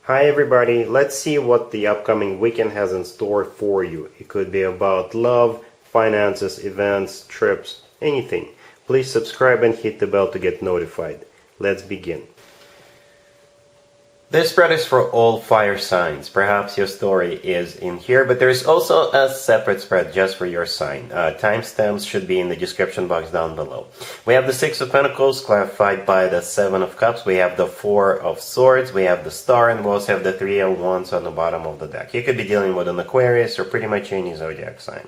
Hi everybody, let's see what the upcoming weekend has in store for you. It could be about love, finances, events, trips, anything. Please subscribe and hit the bell to get notified. Let's begin. This spread is for all fire signs. Perhaps your story is in here, but there's also a separate spread just for your sign. Timestamps should be in the description box down below. We have the Six of Pentacles clarified by the Seven of Cups. We have the Four of Swords. We have the Star, and we also have the Three of Wands on the bottom of the deck. You could be dealing with an Aquarius or pretty much any zodiac sign.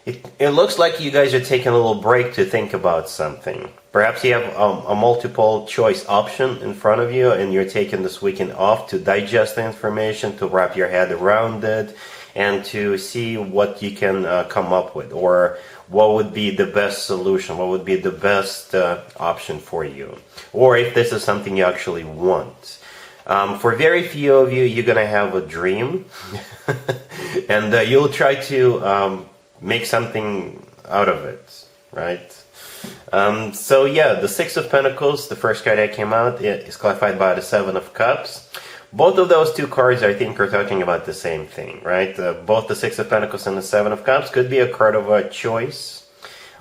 It looks like you guys are taking a little break to think about something. Perhaps you have a multiple choice option in front of you and you're taking this weekend off to digest the information, to wrap your head around it, and to see what you can come up with, or what would be the best solution, what would be the best option for you, or if this is something you actually want. For very few of you, you're going to have a dream and you'll try to make something out of it, right? So yeah, the Six of Pentacles, the first card that came out, is clarified by the Seven of Cups. Both of those two cards, I think, are talking about the same thing, right? Both the Six of Pentacles and the Seven of Cups could be a card of a choice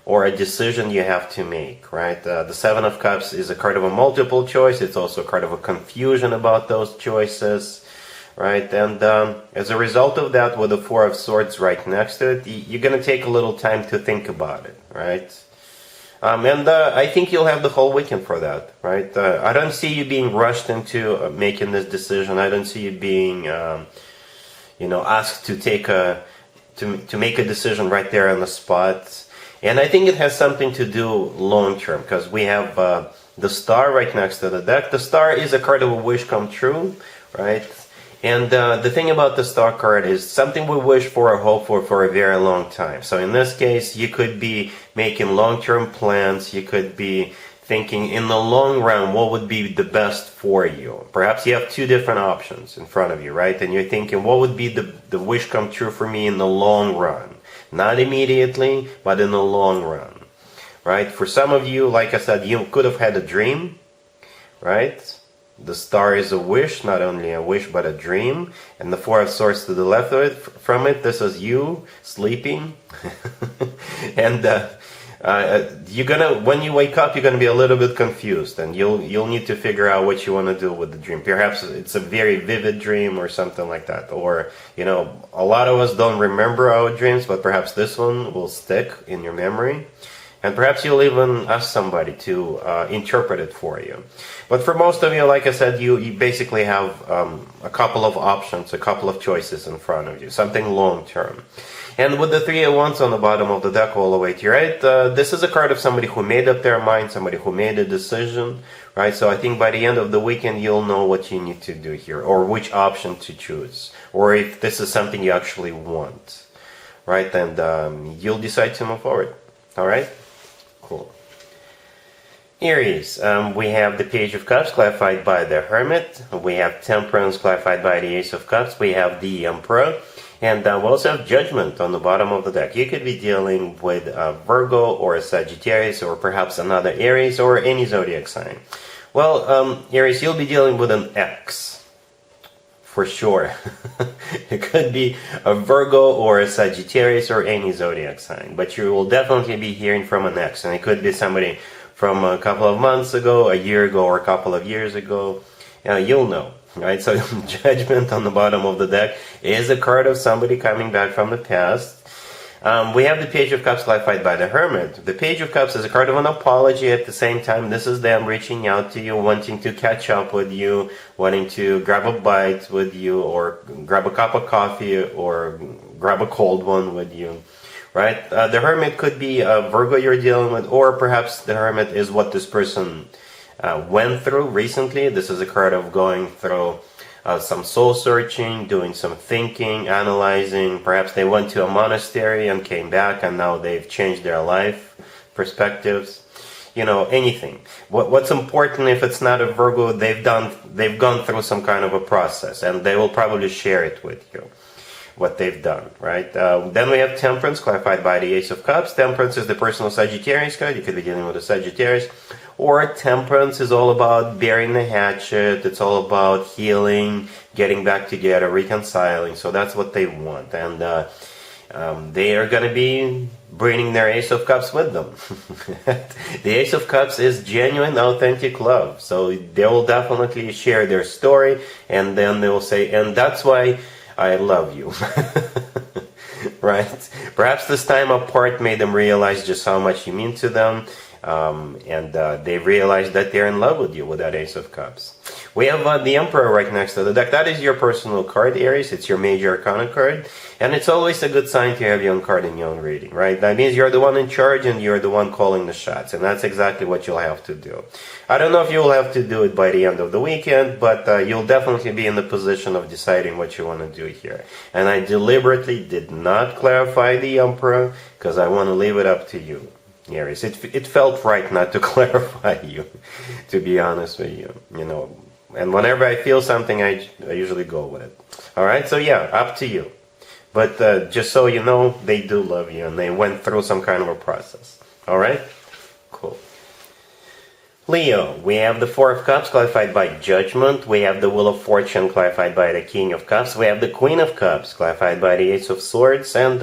or a decision you have to make, right? The Seven of Cups is a card of a multiple choice. It's also a card of a confusion about those choices, right? And as a result of that, with the Four of Swords right next to it, you're going to take a little time to think about it, right? And I think you'll have the whole weekend for that, right? I don't see you being rushed into making this decision. I don't see you being, asked to take to make a decision right there on the spot. And I think it has something to do long term, because we have the Star right next to the deck. The Star is a card of a wish come true, right? And the thing about the Star card is something we wish for or hope for a very long time. So in this case, you could be making long-term plans. You could be thinking in the long run, what would be the best for you? Perhaps you have two different options in front of you, right? And you're thinking, what would be the wish come true for me in the long run? Not immediately, but in the long run, right? For some of you, like I said, you could have had a dream, right? The Star is a wish, not only a wish, but a dream. And the Four of Swords to the left of it, from it, this is you sleeping. And you're gonna, when you wake up, you're gonna be a little bit confused, and you'll need to figure out what you want to do with the dream. Perhaps it's a very vivid dream or something like that. Or, a lot of us don't remember our dreams, but perhaps this one will stick in your memory. And perhaps you'll even ask somebody to interpret it for you. But for most of you, like I said, you basically have a couple of options, a couple of choices in front of you, something long term. And with the Three of Wands on the bottom of the deck all the way to your right, this is a card of somebody who made up their mind, somebody who made a decision, right? So I think by the end of the weekend, you'll know what you need to do here, or which option to choose, or if this is something you actually want, right? And you'll decide to move forward, all right? Cool. Aries, we have the Page of Cups clarified by the Hermit. We have Temperance clarified by the Ace of Cups. We have the Emperor. And we also have Judgment on the bottom of the deck. You could be dealing with a Virgo or a Sagittarius, or perhaps another Aries, or any zodiac sign. Well, Aries, you'll be dealing with an X. For sure. It could be a Virgo or a Sagittarius or any zodiac sign, but you will definitely be hearing from an X, and it could be somebody from a couple of months ago, a year ago, or a couple of years ago. You'll know, right? So Judgment on the bottom of the deck is a card of somebody coming back from the past. We have the Page of Cups clarified by the Hermit. The Page of Cups is a card of an apology at the same time. This is them reaching out to you, wanting to catch up with you, wanting to grab a bite with you, or grab a cup of coffee, or grab a cold one with you, right? The Hermit could be a Virgo you're dealing with, or perhaps the Hermit is what this person went through recently. This is a card of going through some soul searching, doing some thinking, analyzing. Perhaps they went to a monastery and came back, and now they've changed their life perspectives. Anything. What's important, if it's not a Virgo, they've gone through some kind of a process, and they will probably share it with you, what they've done, right? Then we have Temperance, clarified by the Ace of Cups. Temperance is the personal Sagittarius card. You could be dealing with a Sagittarius Or Temperance is all about burying the hatchet. It's all about healing, getting back together, reconciling. So that's what they want. And they are going to be bringing their Ace of Cups with them. The Ace of Cups is genuine, authentic love. So they will definitely share their story, and then they will say, and that's why I love you. Right? Perhaps this time apart made them realize just how much you mean to them. And they realize that they're in love with you with that Ace of Cups. We have the Emperor right next to the deck. That is your personal card, Aries. It's your major arcana card. And it's always a good sign to have your own card in your own reading, right? That means you're the one in charge and you're the one calling the shots. And that's exactly what you'll have to do. I don't know if you'll have to do it by the end of the weekend, but you'll definitely be in the position of deciding what you want to do here. And I deliberately did not clarify the Emperor because I want to leave it up to you, Aries. It felt right not to clarify you, to be honest with you, you know. And whenever I feel something, I usually go with it. Alright, so yeah, up to you. But just so you know, they do love you and they went through some kind of a process. Alright? Cool. Leo, we have the Four of Cups clarified by Judgment. We have the Wheel of Fortune clarified by the King of Cups. We have the Queen of Cups clarified by the Ace of Swords. And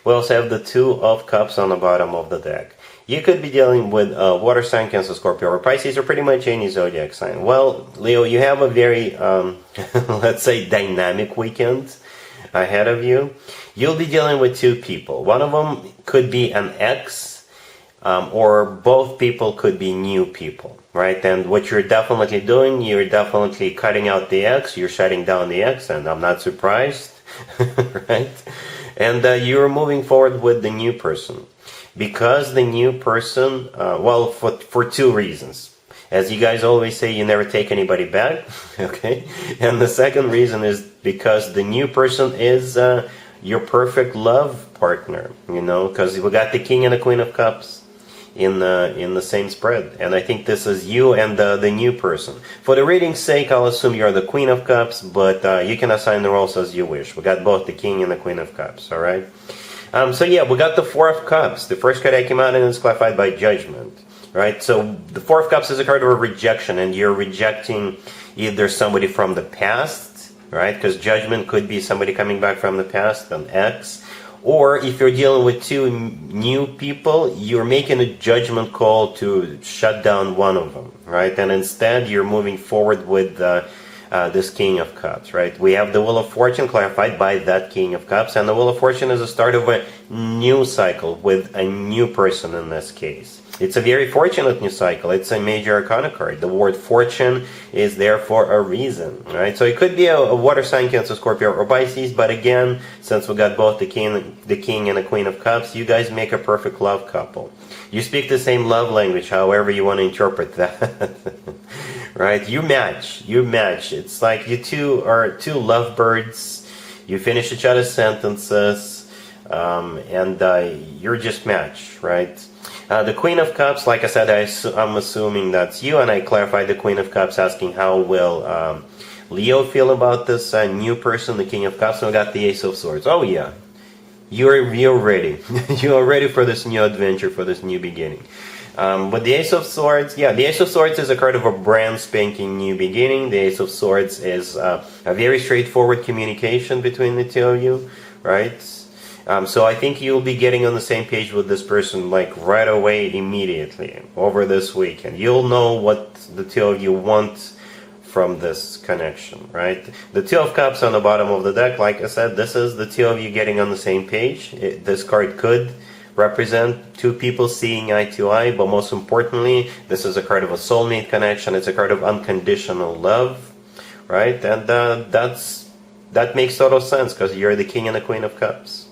we also have the Two of Cups on the bottom of the deck. You could be dealing with water sign, Cancer, Scorpio, or Pisces, or pretty much any zodiac sign. Well, Leo, you have a very, let's say, dynamic weekend ahead of you. You'll be dealing with two people. One of them could be an ex, or both people could be new people, right? And what you're definitely doing, you're definitely cutting out the ex, you're shutting down the ex, and I'm not surprised, right? And you're moving forward with the new person. Because the new person, well, for two reasons. As you guys always say, you never take anybody back, okay? And the second reason is because the new person is your perfect love partner, you know? Because we got the King and the Queen of Cups in the same spread. And I think this is you and the new person. For the reading's sake, I'll assume you're the Queen of Cups, but you can assign the roles as you wish. We got both the King and the Queen of Cups, all right? So yeah, we got the Four of Cups. The first card I came out and it's clarified by Judgment, right? So the Four of Cups is a card of a rejection, and you're rejecting either somebody from the past, right? Because Judgment could be somebody coming back from the past, an ex. Or if you're dealing with two new people, you're making a judgment call to shut down one of them, right? And instead, you're moving forward with this King of Cups, right? We have the Wheel of Fortune clarified by that King of Cups, and the Wheel of Fortune is the start of a new cycle with a new person in this case. It's a very fortunate new cycle. It's a major arcana card. The word fortune is there for a reason, right? So it could be a water sign, Cancer, Scorpio, or Pisces, but again, since we got both the King and the Queen of Cups, you guys make a perfect love couple. You speak the same love language, however you want to interpret that. Right? You match. It's like you two are two lovebirds. You finish each other's sentences, and you're just match, right? The Queen of Cups, like I said, I'm assuming that's you, and I clarified the Queen of Cups asking how will Leo feel about this new person, the King of Cups, and we got the Ace of Swords. Oh yeah, you're ready. You're ready for this new adventure, for this new beginning. But the Ace of Swords, yeah, the Ace of Swords is a card of a brand spanking new beginning. The Ace of Swords is a very straightforward communication between the two of you, right? So I think you'll be getting on the same page with this person like right away, immediately, over this weekend. You'll know what the two of you want from this connection, right? The Two of Cups on the bottom of the deck, like I said, this is the two of you getting on the same page. This card could represent two people seeing eye to eye, but most importantly, this is a card of a soulmate connection. It's a card of unconditional love, right? And that makes total sense because you're the King and the Queen of Cups.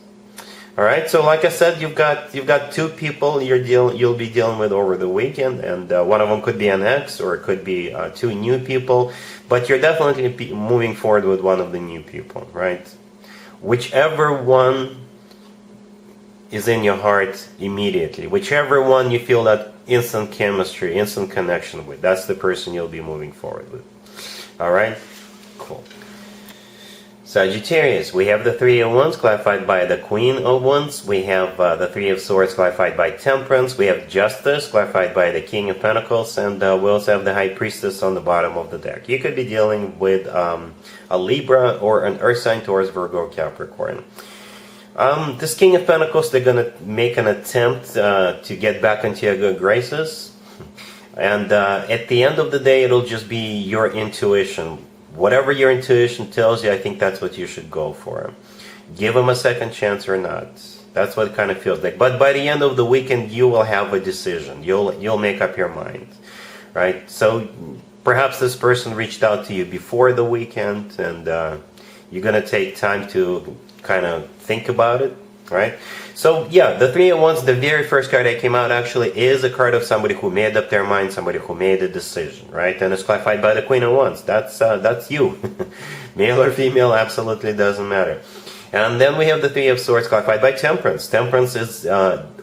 All right, so like I said, you've got two people you'll be dealing with over the weekend, and one of them could be an ex, or it could be two new people, but you're definitely moving forward with one of the new people, right? Whichever one is in your heart immediately, whichever one you feel that instant chemistry, instant connection with, that's the person you'll be moving forward with. All right, cool. Sagittarius, we have the Three of Wands clarified by the Queen of Wands. We have the Three of Swords clarified by Temperance. We have Justice clarified by the King of Pentacles. And we also have the High Priestess on the bottom of the deck. You could be dealing with a Libra or an Earth sign, Taurus, Virgo, Capricorn. This King of Pentacles, they're going to make an attempt to get back into your good graces. And at the end of the day, it'll just be your intuition. Whatever your intuition tells you, I think that's what you should go for. Give them a second chance or not. That's what it kind of feels like. But by the end of the weekend, you will have a decision. You'll make up your mind, right? So perhaps this person reached out to you before the weekend, and you're going to take time to kind of think about it, right? So yeah, the Three of Wands, the very first card that came out actually is a card of somebody who made up their mind, somebody who made a decision, right? And it's clarified by the Queen of Wands. That's you. Male or female, absolutely doesn't matter. And then we have the Three of Swords clarified by Temperance. Temperance is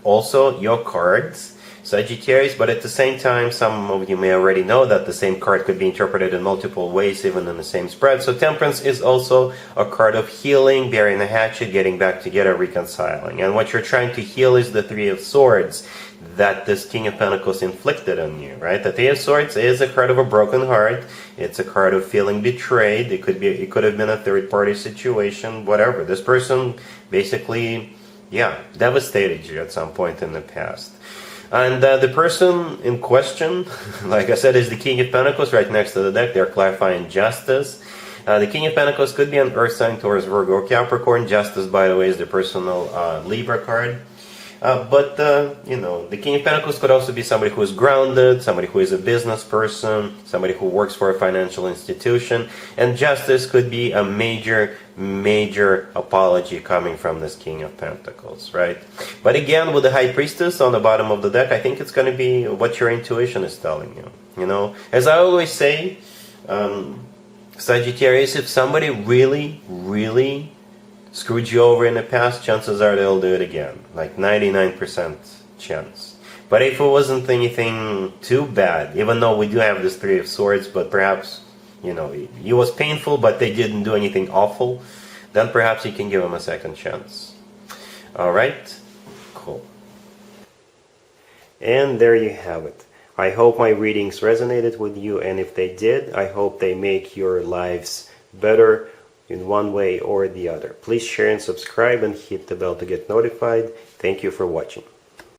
also your cards, Sagittarius, but at the same time, some of you may already know that the same card could be interpreted in multiple ways, even in the same spread. So Temperance is also a card of healing, burying the hatchet, getting back together, reconciling. And what you're trying to heal is the Three of Swords that this King of Pentacles inflicted on you, right? The Three of Swords is a card of a broken heart. It's a card of feeling betrayed. It could have been a third-party situation, whatever. This person basically, devastated you at some point in the past. And the person in question, like I said, is the King of Pentacles right next to the deck. They're clarifying Justice. The King of Pentacles could be an Earth sign, Taurus, Virgo, or Capricorn. Justice, by the way, is the personal Libra card. But the King of Pentacles could also be somebody who is grounded, somebody who is a business person, somebody who works for a financial institution. And Justice could be a major apology coming from this King of Pentacles, right? But again, with the High Priestess on the bottom of the deck, I think it's going to be what your intuition is telling you. You know, as I always say, Sagittarius, if somebody really screwed you over in the past, chances are they'll do it again. Like 99% chance. But if it wasn't anything too bad, even though we do have this Three of Swords, but perhaps, it was painful, but they didn't do anything awful, then perhaps you can give them a second chance. Alright? Cool. And there you have it. I hope my readings resonated with you, and if they did, I hope they make your lives better in one way or the other. Please share and subscribe and hit the bell to get notified. Thank you for watching.